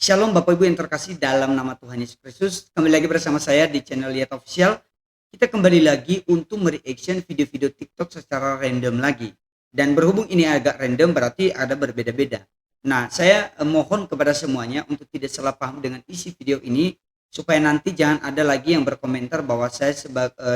Shalom Bapak Ibu yang terkasih dalam nama Tuhan Yesus Kristus. Kembali lagi bersama saya di channel Lihat Official. Kita kembali lagi untuk mereaction video-video TikTok secara random lagi. Dan berhubung ini agak random berarti ada berbeda-beda. Nah, saya mohon kepada semuanya untuk tidak salah paham dengan isi video ini, supaya nanti jangan ada lagi yang berkomentar bahwa saya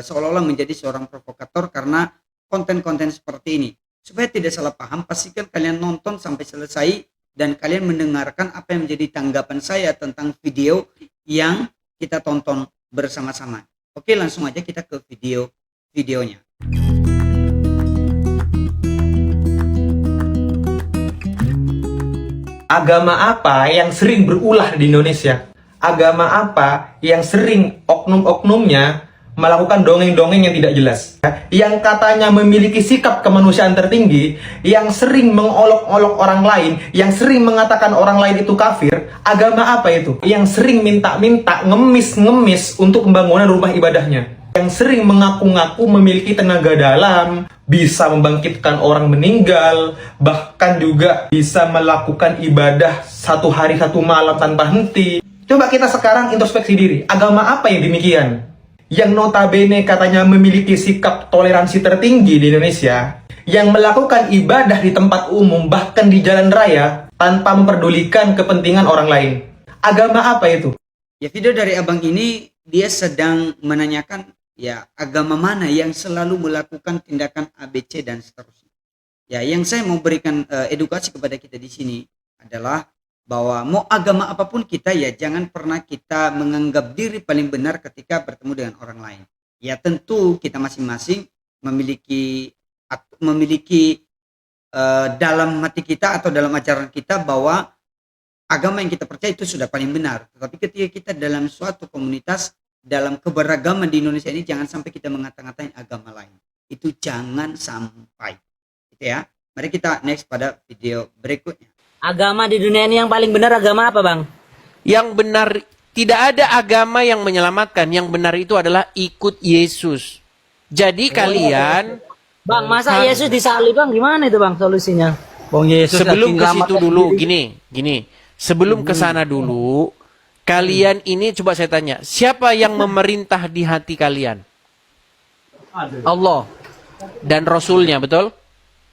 seolah-olah menjadi seorang provokator karena konten-konten seperti ini. Supaya tidak salah paham, pastikan kalian nonton sampai selesai dan kalian mendengarkan apa yang menjadi tanggapan saya tentang video yang kita tonton bersama-sama. Oke, langsung aja kita ke videonya. Agama apa yang sering berulah di Indonesia? Agama apa yang sering oknum-oknumnya melakukan dongeng-dongeng yang tidak jelas? Yang katanya memiliki sikap kemanusiaan tertinggi, yang sering mengolok-olok orang lain, yang sering mengatakan orang lain itu kafir. Agama apa itu? Yang sering minta-minta, ngemis-ngemis untuk pembangunan rumah ibadahnya. Yang sering mengaku-ngaku memiliki tenaga dalam, bisa membangkitkan orang meninggal, bahkan juga bisa melakukan ibadah 1 hari 1 malam tanpa henti. Coba kita sekarang introspeksi diri, agama apa yang demikian? Yang notabene katanya memiliki sikap toleransi tertinggi di Indonesia, yang melakukan ibadah di tempat umum, bahkan di jalan raya, tanpa memperdulikan kepentingan orang lain. Agama apa itu? Ya, video dari abang ini dia sedang menanyakan ya agama mana yang selalu melakukan tindakan ABC dan seterusnya. Ya, yang saya mau berikan edukasi kepada kita di sini adalah bahwa mau agama apapun kita, ya jangan pernah kita menganggap diri paling benar ketika bertemu dengan orang lain. Ya tentu kita masing-masing memiliki dalam hati kita atau dalam ajaran kita bahwa agama yang kita percaya itu sudah paling benar. Tetapi ketika kita dalam suatu komunitas, dalam keberagaman di Indonesia ini, jangan sampai kita mengata-ngatain agama lain. Itu jangan sampai. Gitu ya. Mari kita next pada video berikutnya. Agama di dunia ini yang paling benar agama apa, Bang? Yang benar, tidak ada agama yang menyelamatkan. Yang benar itu adalah ikut Yesus. Jadi kalian, Bang, masa Yesus disalib, Bang? Gimana itu, Bang, solusinya? Bang Yesus sebelum ke lagi situ nyelamatkan dulu, diri. gini. Sebelum ke sana dulu, kalian ini coba saya tanya, siapa yang memerintah di hati kalian? Allah. Dan Rasulnya, betul?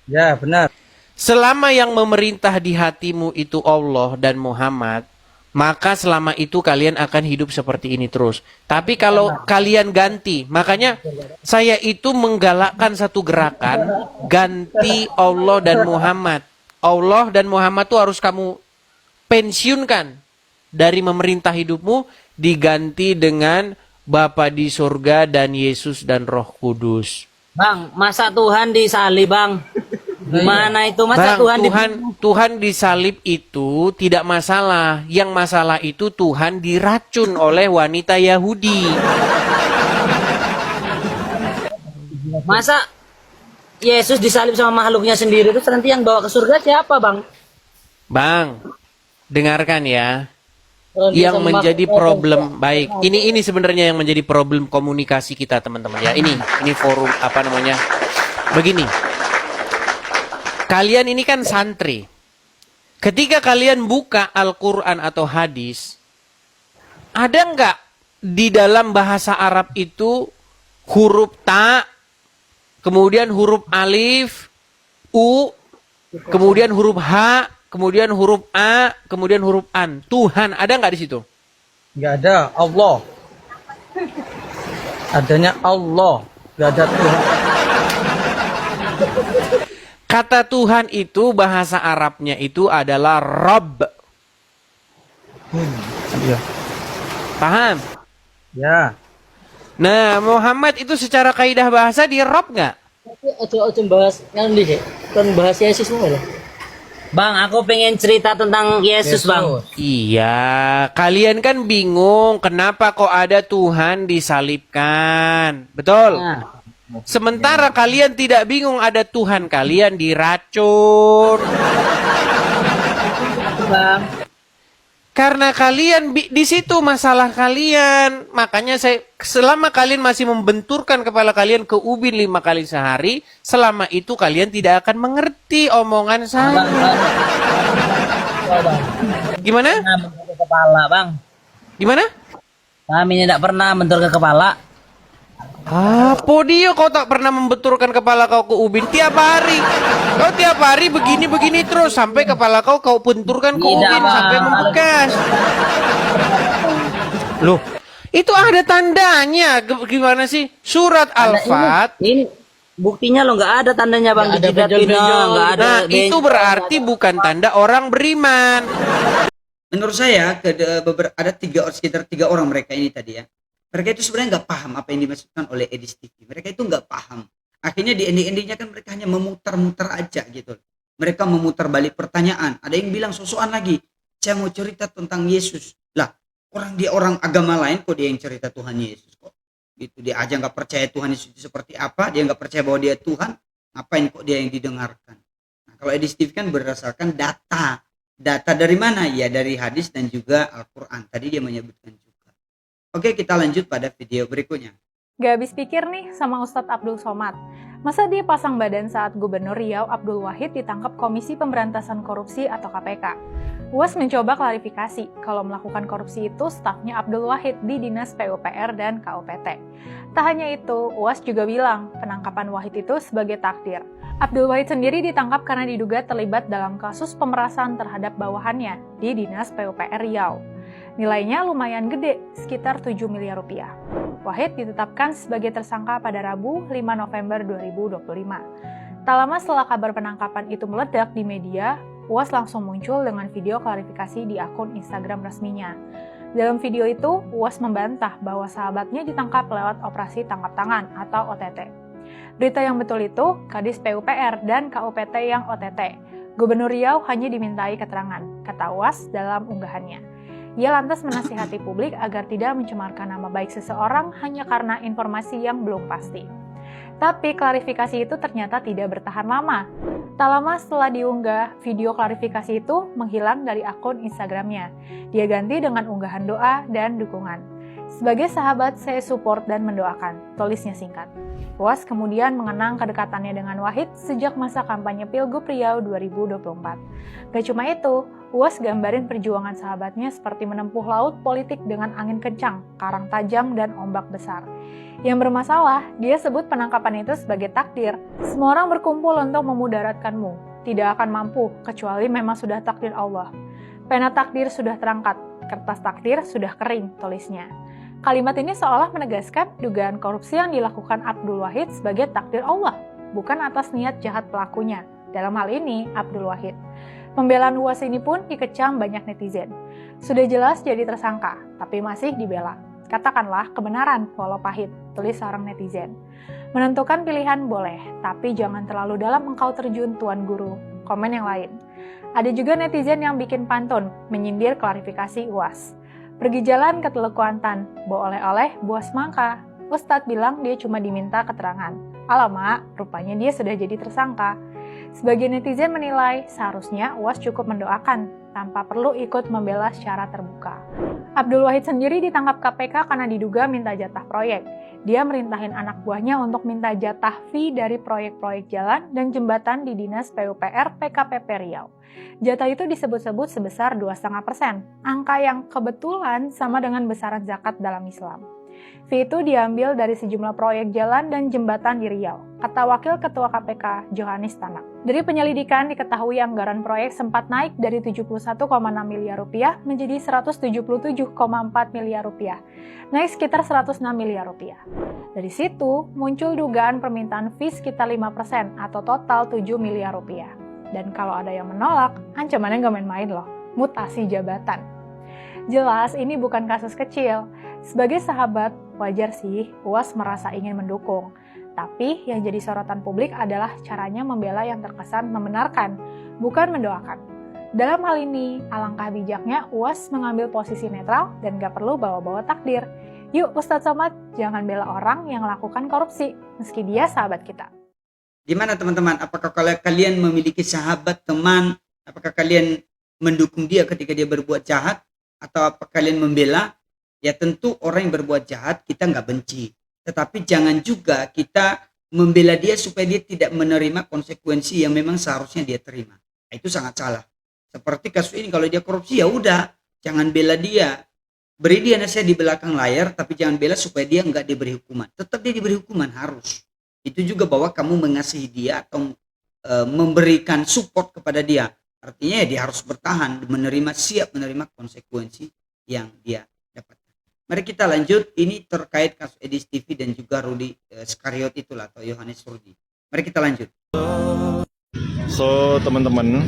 Ya, benar. Selama yang memerintah di hatimu itu Allah dan Muhammad, maka selama itu kalian akan hidup seperti ini terus. Tapi kalau kalian ganti, makanya saya itu menggalakkan satu gerakan, ganti Allah dan Muhammad. Allah dan Muhammad itu harus kamu pensiunkan dari memerintah hidupmu, diganti dengan Bapa di surga dan Yesus dan Roh Kudus. Bang, masa Tuhan disalib, Bang? Gimana itu? Masa Bang, Tuhan Tuhan disalib itu tidak masalah. Yang masalah itu Tuhan diracun oleh wanita Yahudi. Masa Yesus disalib sama makhluknya sendiri, itu nanti yang bawa ke surga siapa, Bang? Bang, dengarkan ya. Kalau dia Yang sama menjadi makhluk- problem baik. Ini sebenarnya yang menjadi problem komunikasi kita, teman-teman ya. Ini forum apa namanya? Begini. Kalian ini kan santri. Ketika kalian buka Al-Quran atau hadis, ada nggak di dalam bahasa Arab itu huruf ta, kemudian huruf alif, u, kemudian huruf h, kemudian huruf a, kemudian huruf an. Tuhan ada nggak di situ? Nggak ada. Allah. Adanya Allah. Nggak ada Tuhan. Kata Tuhan itu bahasa Arabnya itu adalah Rabb. Ya. Paham? Ya. Nah, Muhammad itu secara kaidah bahasa di Rabb nggak? Ojo bahas yang di kan bahas Yesus mana? Bang, aku pengen cerita tentang Yesus, Bang. Iya, kalian kan bingung kenapa kok ada Tuhan disalibkan. Betul? Nah, Sementara kalian tidak bingung ada Tuhan, kalian diracun. Bang. Karena kalian di situ masalah kalian. Makanya selama kalian masih membenturkan kepala kalian ke ubin 5 kali sehari, selama itu kalian tidak akan mengerti omongan saya. Gimana? kepala, Bang. Gimana? Kami ini tidak pernah bentur ke kepala. Apa dia kau tak pernah membenturkan kepala kau ke ubin tiap hari? Kau tiap hari begini terus sampai kepala kau benturkan ke Tidak, ubin Bang. sampai membekas. Loh, itu ada tandanya. Gimana sih? Surat Al-Fat. Ini buktinya lo nggak ada tandanya, Bang. Nggak ada Dijidat benjol-benjol. Vino, nggak ada. Nah, itu benjol. berarti bukan tanda orang beriman. Menurut saya ada sekitar 3 orang mereka ini tadi ya. Mereka itu sebenarnya nggak paham apa yang dimaksudkan oleh Edis TV. Mereka itu nggak paham. Akhirnya di ending-endingnya kan mereka hanya memutar-mutar aja gitu. Mereka memutar balik pertanyaan. Ada yang bilang sosokan lagi, saya mau cerita tentang Yesus. Lah, orang agama lain kok dia yang cerita Tuhan Yesus kok. Gitu, dia aja nggak percaya Tuhan Yesus itu seperti apa, dia nggak percaya bahwa dia Tuhan, ngapain kok dia yang didengarkan. Nah, kalau Edis TV kan berdasarkan data dari mana ya, dari hadis dan juga Al-Quran tadi dia menyebutkan juga. Oke, kita lanjut pada video berikutnya. Gak habis pikir nih sama Ustadz Abdul Somad. Masa dia pasang badan saat Gubernur Riau Abdul Wahid ditangkap Komisi Pemberantasan Korupsi atau KPK. UAS mencoba klarifikasi kalau melakukan korupsi itu stafnya Abdul Wahid di Dinas PUPR dan KUPT. Tak hanya itu, UAS juga bilang penangkapan Wahid itu sebagai takdir. Abdul Wahid sendiri ditangkap karena diduga terlibat dalam kasus pemerasan terhadap bawahannya di Dinas PUPR Riau. Nilainya lumayan gede, sekitar 7 miliar rupiah. Wahid ditetapkan sebagai tersangka pada Rabu 5 November 2025. Tak lama setelah kabar penangkapan itu meledak di media, UAS langsung muncul dengan video klarifikasi di akun Instagram resminya. Dalam video itu, UAS membantah bahwa sahabatnya ditangkap lewat operasi tangkap tangan atau OTT. Berita yang betul itu, Kadis PUPR dan KUPT yang OTT. Gubernur Riau hanya dimintai keterangan, kata UAS dalam unggahannya. Ia lantas menasihati publik agar tidak mencemarkan nama baik seseorang hanya karena informasi yang belum pasti. Tapi klarifikasi itu ternyata tidak bertahan lama. Tak lama setelah diunggah, video klarifikasi itu menghilang dari akun Instagramnya. Dia ganti dengan unggahan doa dan dukungan. Sebagai sahabat, saya support dan mendoakan, tulisnya singkat. UAS kemudian mengenang kedekatannya dengan Wahid sejak masa kampanye Pilgub Riau 2024. Gak cuma itu, UAS gambarin perjuangan sahabatnya seperti menempuh laut politik dengan angin kencang, karang tajam, dan ombak besar. Yang bermasalah, dia sebut penangkapan itu sebagai takdir. Semua orang berkumpul untuk memudaratkanmu. Tidak akan mampu, kecuali memang sudah takdir Allah. Pena takdir sudah terangkat, kertas takdir sudah kering, tulisnya. Kalimat ini seolah menegaskan dugaan korupsi yang dilakukan Abdul Wahid sebagai takdir Allah, bukan atas niat jahat pelakunya. Dalam hal ini, Abdul Wahid. Pembelaan UAS ini pun dikecam banyak netizen. Sudah jelas jadi tersangka, tapi masih dibela. Katakanlah kebenaran walau pahit, tulis seorang netizen. Menentukan pilihan boleh, tapi jangan terlalu dalam engkau terjun Tuan Guru. Komen yang lain. Ada juga netizen yang bikin pantun, menyindir klarifikasi UAS. Pergi jalan ke Teluk Kuantan, bawa oleh-oleh buah semangka. Ustadz bilang dia cuma diminta keterangan. Alamak, rupanya dia sudah jadi tersangka. Sebagian netizen menilai seharusnya UAS cukup mendoakan, tanpa perlu ikut membela secara terbuka. Abdul Wahid sendiri ditangkap KPK karena diduga minta jatah proyek. Dia merintahin anak buahnya untuk minta jatah fee dari proyek-proyek jalan dan jembatan di Dinas PUPR PKPP Riau. Jatah itu disebut-sebut sebesar 2,5%, angka yang kebetulan sama dengan besaran zakat dalam Islam. Fee itu diambil dari sejumlah proyek jalan dan jembatan di Riau, kata Wakil Ketua KPK Johanis Tanak. Dari penyelidikan diketahui anggaran proyek sempat naik dari 71,6 miliar rupiah menjadi 177,4 miliar rupiah, naik sekitar 106 miliar rupiah. Dari situ muncul dugaan permintaan fee sekitar 5% atau total 7 miliar rupiah. Dan kalau ada yang menolak, ancamannya nggak main-main loh, mutasi jabatan. Jelas ini bukan kasus kecil. Sebagai sahabat, wajar sih UAS merasa ingin mendukung. Tapi yang jadi sorotan publik adalah caranya membela yang terkesan membenarkan, bukan mendoakan. Dalam hal ini, alangkah bijaknya UAS mengambil posisi netral dan gak perlu bawa-bawa takdir. Yuk Ustadz Somad, jangan bela orang yang melakukan korupsi, meski dia sahabat kita. Gimana teman-teman? Apakah kalian memiliki sahabat, teman? Apakah kalian mendukung dia ketika dia berbuat jahat? Atau apa kalian membela? Ya tentu orang yang berbuat jahat kita nggak benci. Tetapi jangan juga kita membela dia supaya dia tidak menerima konsekuensi yang memang seharusnya dia terima. Nah, itu sangat salah. Seperti kasus ini, kalau dia korupsi ya udah, Jangan bela dia. Beri dia nasihat di belakang layar, tapi jangan bela supaya dia nggak diberi hukuman. Tetap dia diberi hukuman, harus. Itu juga bahwa kamu mengasihi dia atau memberikan support kepada dia. Artinya ya dia harus bertahan, siap menerima konsekuensi yang dia dapatkan. Mari kita lanjut. Ini terkait kasus Edis TV dan juga Rudi Skariot itulah, atau Yohanes Rudi. Mari kita lanjut. So teman-teman,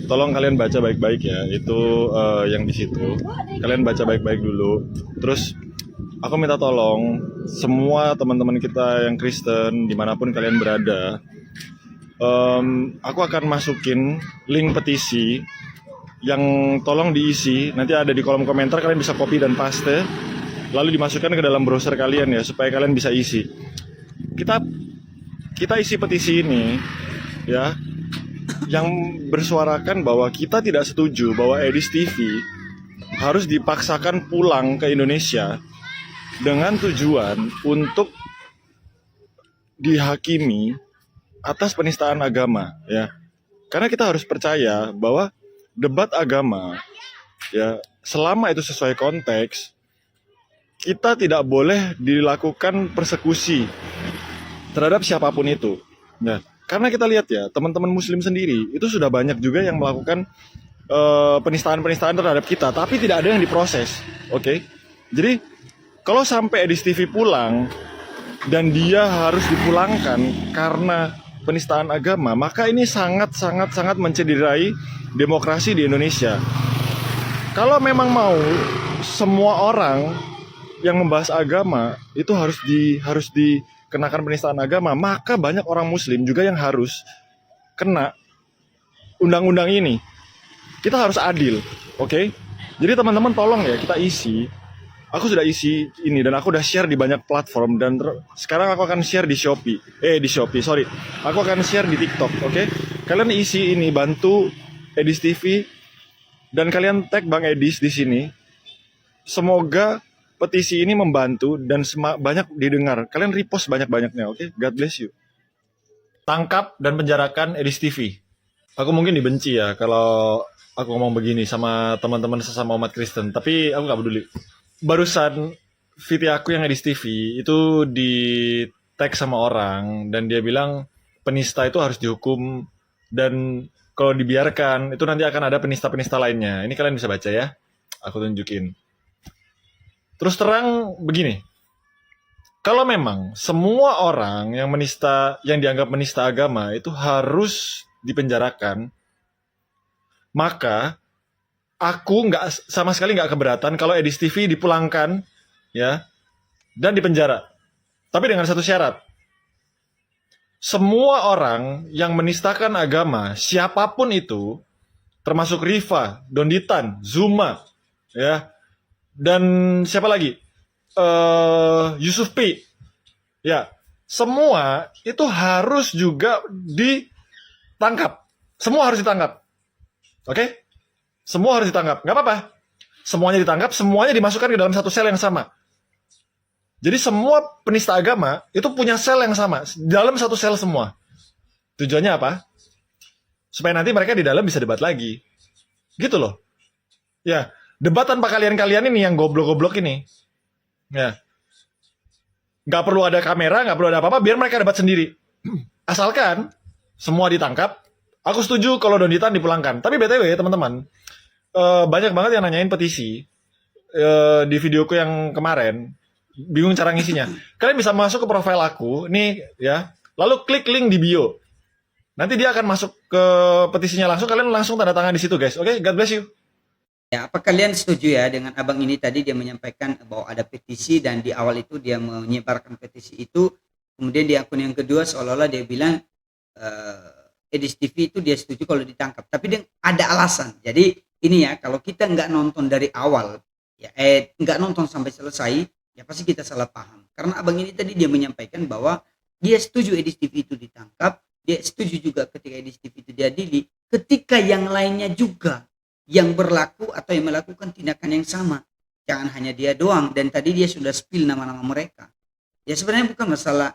tolong kalian baca baik-baik ya. Itu yang di situ. Kalian baca baik-baik dulu. Terus aku minta tolong semua teman-teman kita yang Kristen dimanapun kalian berada. Aku akan masukin link petisi yang tolong diisi. Nanti ada di kolom komentar, kalian bisa copy dan paste, lalu dimasukkan ke dalam browser kalian ya, supaya kalian bisa isi. Kita isi petisi ini ya, yang bersuarakan bahwa kita tidak setuju bahwa Edis TV harus dipaksakan pulang ke Indonesia dengan tujuan untuk dihakimi atas penistaan agama ya. Karena kita harus percaya bahwa debat agama ya, selama itu sesuai konteks, kita tidak boleh dilakukan persekusi terhadap siapapun itu. Nah, karena kita lihat ya, teman-teman muslim sendiri itu sudah banyak juga yang melakukan penistaan-penistaan terhadap kita, tapi tidak ada yang diproses. Oke? Jadi kalau sampai Edis TV pulang dan dia harus dipulangkan karena penistaan agama, maka ini sangat mencederai demokrasi di Indonesia. Kalau memang mau semua orang yang membahas agama itu harus dikenakan penistaan agama, maka banyak orang muslim juga yang harus kena undang-undang ini. Kita harus adil, oke? Jadi teman-teman tolong ya, kita isi. Aku sudah isi ini dan aku udah share di banyak platform, dan sekarang aku akan share di Aku akan share di TikTok, oke? Kalian isi ini, bantu Edis TV dan kalian tag Bang Edis di sini. Semoga petisi ini membantu dan banyak didengar. Kalian repost banyak-banyaknya, oke? God bless you. Tangkap dan penjarakan Edis TV. Aku mungkin dibenci ya kalau aku ngomong begini sama teman-teman sesama umat Kristen, tapi aku nggak peduli. Barusan video aku yang Edis TV itu di tag sama orang dan dia bilang penista itu harus dihukum, dan kalau dibiarkan itu nanti akan ada penista-penista lainnya. Ini kalian bisa baca ya, aku tunjukin. Terus terang begini, kalau memang semua orang yang dianggap menista agama itu harus dipenjarakan, maka aku sama sekali nggak keberatan kalau Edis TV dipulangkan ya dan dipenjara. Tapi dengan satu syarat. Semua orang yang menistakan agama, siapapun itu, termasuk Rifa, Donditan, Zuma, ya, dan siapa lagi? Yusuf P. Ya, semua itu harus juga ditangkap. Semua harus ditangkap. Oke? Semua harus ditangkap, nggak apa-apa. Semuanya ditangkap, semuanya dimasukkan ke dalam satu sel yang sama. Jadi semua penista agama itu punya sel yang sama, dalam satu sel semua. Tujuannya apa? Supaya nanti mereka di dalam bisa debat lagi. Gitu loh. Ya, debat tanpa kalian-kalian ini yang goblok-goblok ini. Ya. Nggak perlu ada kamera, nggak perlu ada apa-apa, biar mereka debat sendiri. Asalkan semua ditangkap. Aku setuju kalau Donditan dipulangkan. Tapi BTW teman-teman, banyak banget yang nanyain petisi di videoku yang kemarin, bingung cara ngisinya. Kalian bisa masuk ke profil aku nih ya, lalu klik link di bio, nanti dia akan masuk ke petisinya langsung. Kalian langsung tanda tangan di situ guys. Oke, God bless you. Ya, apa kalian setuju ya dengan abang ini tadi? Dia menyampaikan bahwa ada petisi dan di awal itu dia menyebarkan petisi itu, kemudian di akun yang kedua seolah-olah dia bilang Edis TV itu dia setuju kalau ditangkap, tapi dia ada alasan. Jadi ini ya, kalau kita nggak nonton dari awal ya, nggak nonton sampai selesai, ya pasti kita salah paham. Karena abang ini tadi dia menyampaikan bahwa dia setuju Edis TV itu ditangkap, dia setuju juga ketika Edis TV itu diadili, ketika yang lainnya juga yang berlaku atau yang melakukan tindakan yang sama. Jangan hanya dia doang, dan tadi dia sudah spill nama-nama mereka. Ya sebenarnya bukan masalah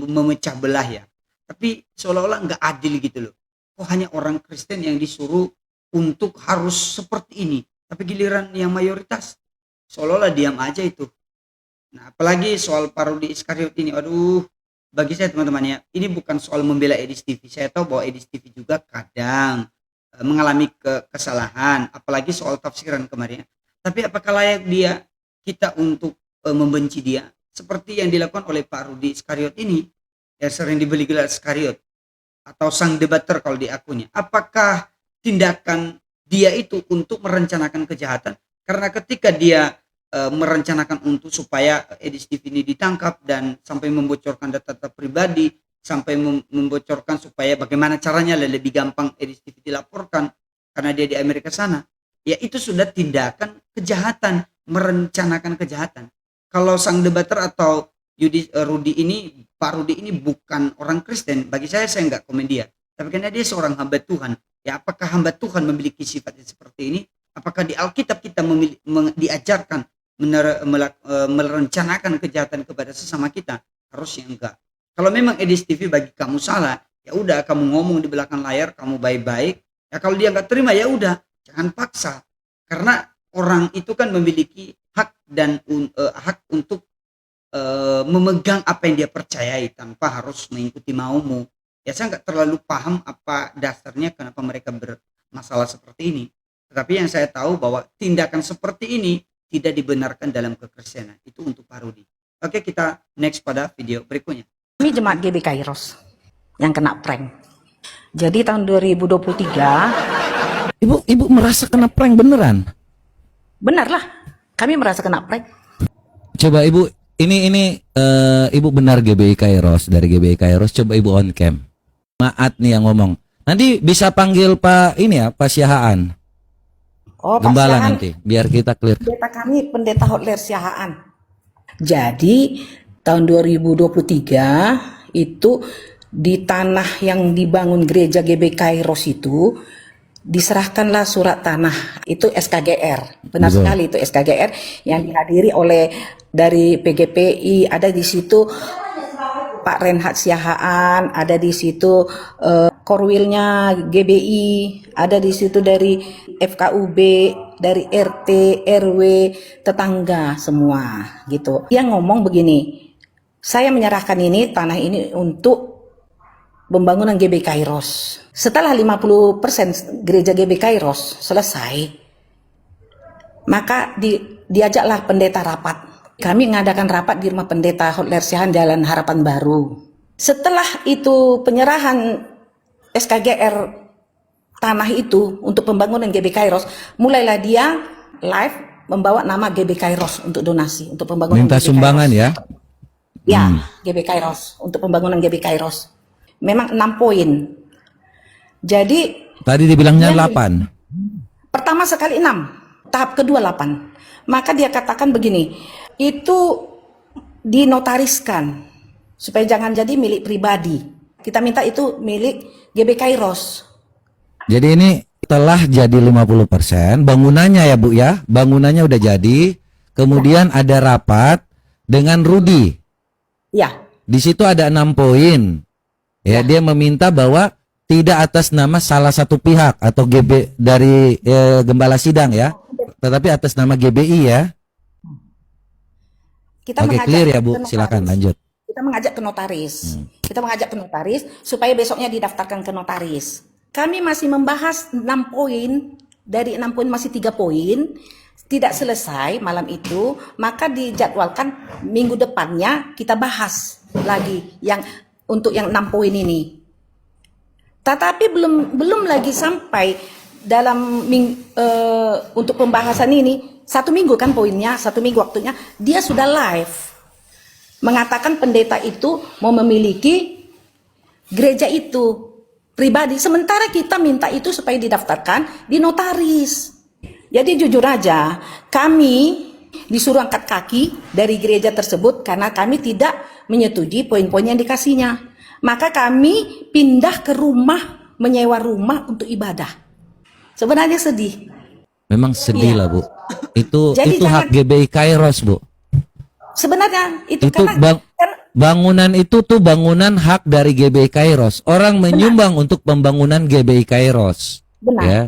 memecah belah ya, tapi seolah-olah nggak adil gitu loh. Kok hanya orang Kristen yang disuruh untuk harus seperti ini, Tapi giliran yang mayoritas seolah-olah diam aja itu. Nah, apalagi soal parodi Iskariot ini, aduh, bagi saya teman-teman ya, ini bukan soal membela Edis TV. Saya tahu bahwa Edis TV juga kadang mengalami kesalahan, apalagi soal tafsiran kemarin. Tapi apakah layak kita untuk membenci dia seperti yang dilakukan oleh Pak Rudi Iskariot ini, yang sering dibeli gelar Iskariot atau sang debater kalau di akunnya? Apakah tindakan dia itu untuk merencanakan kejahatan? Karena ketika dia merencanakan untuk supaya Edis TV ini ditangkap dan sampai membocorkan data-data pribadi, sampai membocorkan supaya bagaimana caranya lebih gampang Edis TV dilaporkan karena dia di Amerika sana, ya itu sudah tindakan kejahatan, merencanakan kejahatan. Kalau sang debater atau Rudi ini, Pak Rudi ini bukan orang Kristen, bagi saya nggak komen dia, tapi karena dia seorang hamba Tuhan. Ya, apakah hamba Tuhan memiliki sifat seperti ini? Apakah di Alkitab kita diajarkan merencanakan kejahatan kepada sesama kita? Harusnya enggak. Kalau memang Edis TV bagi kamu salah, ya udah kamu ngomong di belakang layar, kamu baik-baik. Ya kalau dia nggak terima, ya udah, jangan paksa. Karena orang itu kan memiliki hak dan hak untuk memegang apa yang dia percayai tanpa harus mengikuti maumu. Ya saya nggak terlalu paham apa dasarnya kenapa mereka bermasalah seperti ini. Tetapi yang saya tahu bahwa tindakan seperti ini tidak dibenarkan dalam kekristenan. Itu untuk Pak Rudi. Oke, kita next pada video berikutnya. Kami jemaat GB Kairos yang kena prank. Jadi tahun 2023, Ibu merasa kena prank beneran? benarlah kami merasa kena prank. Coba Ibu, ini Ibu benar GBI Kairos, dari GBI Kairos, coba Ibu on cam. Maat nih yang ngomong. Nanti bisa panggil Pak ini ya, Pak Siahaan. Oh, Pak Gembala Siahaan, nanti, biar kita clear. pendeta kami pendeta Hotler Siahaan. Jadi tahun 2023 itu di tanah yang dibangun gereja GB Kairos itu diserahkanlah surat tanah itu SKGR. Benar Betul. sekali, itu SKGR yang dihadiri oleh dari PGPI, ada di situ Pak Renhat Siahaan, ada di situ Korwilnya GBI, ada di situ dari FKUB, dari RT, RW, tetangga semua gitu. Yang ngomong begini, saya menyerahkan ini tanah ini untuk pembangunan GB Kairos. Setelah 50% gereja GB Kairos selesai, maka diajaklah pendeta rapat. Kami mengadakan rapat di rumah pendeta Hotler Siahaan Jalan Harapan Baru. Setelah itu penyerahan SKGR tanah itu untuk pembangunan GB Kairos, mulailah dia live membawa nama GB Kairos untuk donasi, untuk pembangunan Minta GB sumbangan Kairos. ya. Ya, GB Kairos, untuk pembangunan GB Kairos. Memang 6 poin. Jadi Tadi dibilangnya Yang 8. pertama sekali 6, tahap kedua 8. Maka dia katakan begini, itu dinotariskan supaya jangan jadi milik pribadi. Kita minta itu milik GB Kairos. Jadi ini telah jadi 50%, bangunannya ya Bu ya, bangunannya udah jadi, kemudian ada rapat dengan Rudi. Ya, Di situ ada 6 poin. Ya, dia meminta bahwa tidak atas nama salah satu pihak atau GB dari gembala sidang ya, tetapi atas nama GBI ya. kita Oke, mengajak clear ya ke Bu, notaris. silakan lanjut. Kita mengajak ke notaris. Kita mengajak ke notaris supaya besoknya didaftarkan ke notaris. Kami masih membahas 6 poin, dari 6 poin masih 3 poin, tidak selesai malam itu, maka dijadwalkan minggu depannya kita bahas lagi yang untuk yang 6 poin ini. Tetapi belum lagi sampai dalam untuk pembahasan ini, 1 minggu kan poinnya, 1 minggu waktunya, dia sudah live mengatakan pendeta itu mau memiliki gereja itu pribadi, sementara kita minta itu supaya didaftarkan di notaris. Jadi jujur aja, kami disuruh angkat kaki dari gereja tersebut karena kami tidak menyetujui poin-poin yang dikasihnya. Maka kami pindah ke rumah, menyewa rumah untuk ibadah. Sebenarnya sedih. Memang sedih Iya. lah Bu. Itu Jadi hak jangan- GBI Kairos Bu. Sebenarnya itu Itu karena bangunan itu tuh bangunan hak dari GBI Kairos. Orang menyumbang untuk pembangunan GBI Kairos. benar. Ya.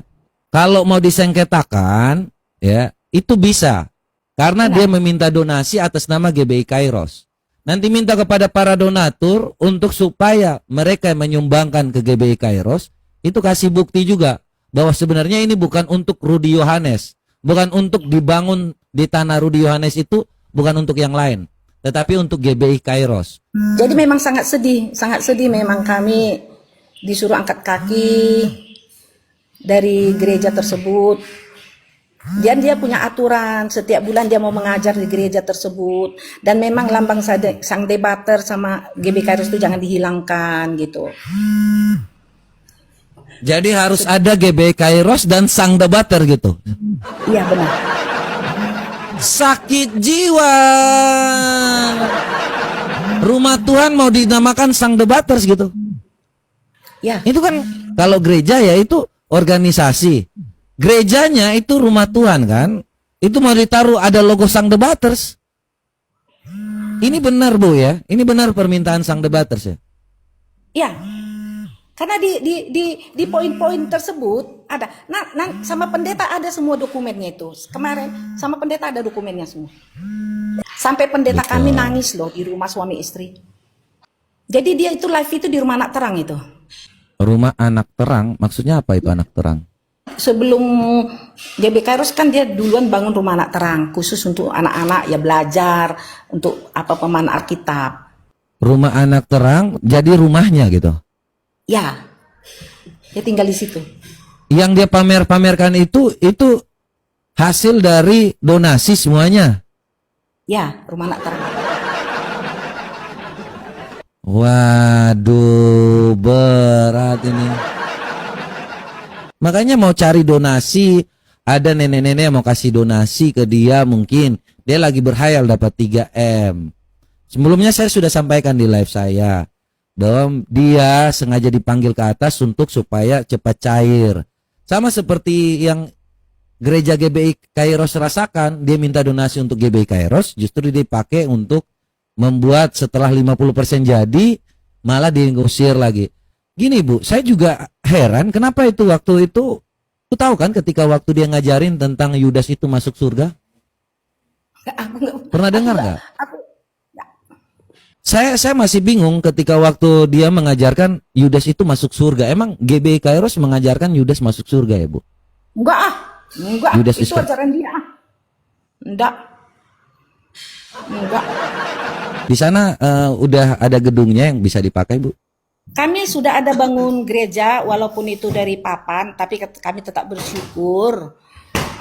Kalau mau disengketakan, ya, itu bisa. Karena dia meminta donasi atas nama GBI Kairos. Nanti minta kepada para donatur untuk supaya mereka menyumbangkan ke GBI Kairos, itu kasih bukti juga bahwa sebenarnya ini bukan untuk Rudi Yohanes, bukan untuk dibangun di tanah Rudi Yohanes, itu bukan untuk yang lain, tetapi untuk GBI Kairos. Jadi memang sangat sedih memang kami disuruh angkat kaki dari gereja tersebut. Dan dia punya aturan, setiap bulan dia mau mengajar di gereja tersebut. Dan memang lambang sang debater sama GBI Kairos itu jangan dihilangkan gitu. Jadi harus ada GBI Kairos dan sang debater gitu. Iya benar. Sakit jiwa. Rumah Tuhan mau dinamakan sang debaters gitu. Ya. Itu kan kalau gereja ya itu organisasi. Gerejanya itu rumah Tuhan kan. Itu mau ditaruh ada logo sang debaters. Ini benar Bu ya. Ini benar permintaan sang debaters ya. Ya. Karena di poin-poin tersebut ada. Nah, sama pendeta ada semua dokumennya itu. Kemarin sama pendeta ada dokumennya semua. Sampai pendeta Betul. kami nangis loh di rumah suami istri. Jadi dia itu live itu di rumah anak terang itu. Rumah anak terang, maksudnya apa itu anak terang? Sebelum GBI Kairos kan dia duluan bangun rumah anak terang khusus untuk anak-anak ya belajar untuk apa pemahaman Alkitab. Rumah anak terang jadi rumahnya gitu. Ya, dia tinggal di situ. Yang dia pamer-pamerkan itu hasil dari donasi semuanya. Ya, rumah anak terang. Waduh, berat ini. Makanya mau cari donasi, ada nenek-nenek yang mau kasih donasi ke dia, mungkin dia lagi berhayal dapat 3M. Sebelumnya saya sudah sampaikan di live saya bahwa dia sengaja dipanggil ke atas untuk supaya cepat cair. Sama seperti yang gereja GBI Kairos rasakan, dia minta donasi untuk GBI Kairos, justru dipakai untuk membuat setelah 50% jadi, malah diusir lagi. Gini Bu, saya juga heran kenapa itu waktu itu, lu tahu kan ketika waktu dia ngajarin tentang Yudas itu masuk surga? Pernah dengar nggak? Saya masih bingung ketika waktu dia mengajarkan Yudas itu masuk surga. Emang GBI Kairos mengajarkan Yudas masuk surga ya Bu? Enggak. Yudas Itu Iskariot. ajaran dia. Enggak. Di sana udah ada gedungnya yang bisa dipakai Bu? Kami sudah ada bangun gereja walaupun itu dari papan, tapi kami tetap bersyukur.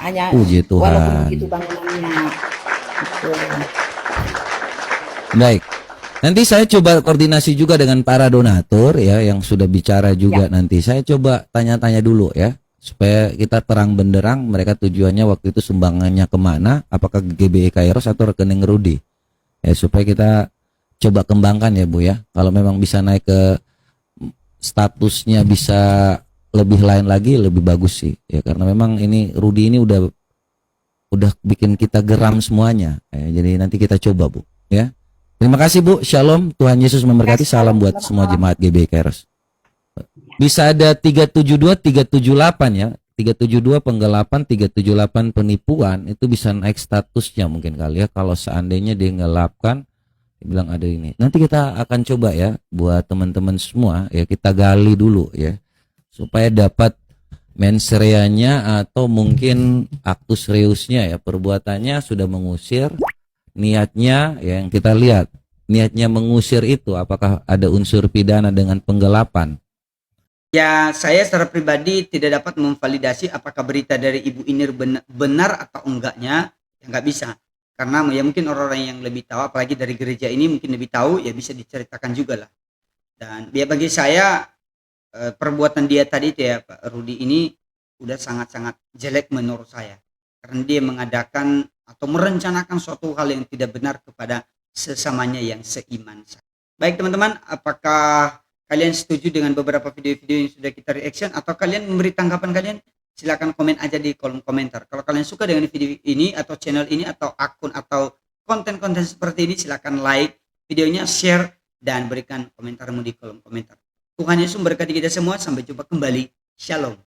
Hanya Puji Tuhan. walaupun begitu bangunannya. Gitu. Baik. Nanti saya coba koordinasi juga dengan para donatur ya yang sudah bicara juga nanti. Saya coba tanya-tanya dulu ya supaya kita terang benderang mereka tujuannya waktu itu sumbangannya kemana, apakah GBI Kairos atau rekening Rudi ya, supaya kita coba kembangkan ya Bu ya. Kalau memang bisa naik ke statusnya bisa lebih lain lagi lebih bagus sih ya, karena memang ini Rudi ini udah bikin kita geram semuanya ya, jadi nanti kita coba Bu ya. Terima kasih Bu, Shalom, Tuhan Yesus memberkati, salam buat semua jemaat GBI Kairos. Bisa ada 372, 378 ya, 372 penggelapan, 378 penipuan, itu bisa naik statusnya mungkin kali ya, kalau seandainya dia ngelapkan, bilang ada ini. Nanti kita akan coba ya, buat teman-teman semua ya, kita gali dulu ya, supaya dapat mens reanya atau mungkin actus reusnya ya, perbuatannya sudah mengusir. Niatnya yang kita lihat, niatnya mengusir itu apakah ada unsur pidana dengan penggelapan? Ya, saya secara pribadi tidak dapat memvalidasi apakah berita dari Ibu Inir benar atau enggaknya, ya nggak bisa. Karena ya mungkin orang-orang yang lebih tahu, apalagi dari gereja ini mungkin lebih tahu, ya bisa diceritakan juga lah. Dan ya bagi saya perbuatan dia tadi itu ya Pak Rudi ini udah sangat-sangat jelek menurut saya. Karena dia mengadakan atau merencanakan suatu hal yang tidak benar kepada sesamanya yang seiman. Baik teman-teman, apakah kalian setuju dengan beberapa video-video yang sudah kita reaction atau kalian memberi tanggapan kalian? Silakan komen aja di kolom komentar. Kalau kalian suka dengan video ini atau channel ini atau akun atau konten-konten seperti ini, silakan like videonya, share, dan berikan komentarmu di kolom komentar. Tuhan Yesus memberkati kita semua. Sampai jumpa kembali. Shalom.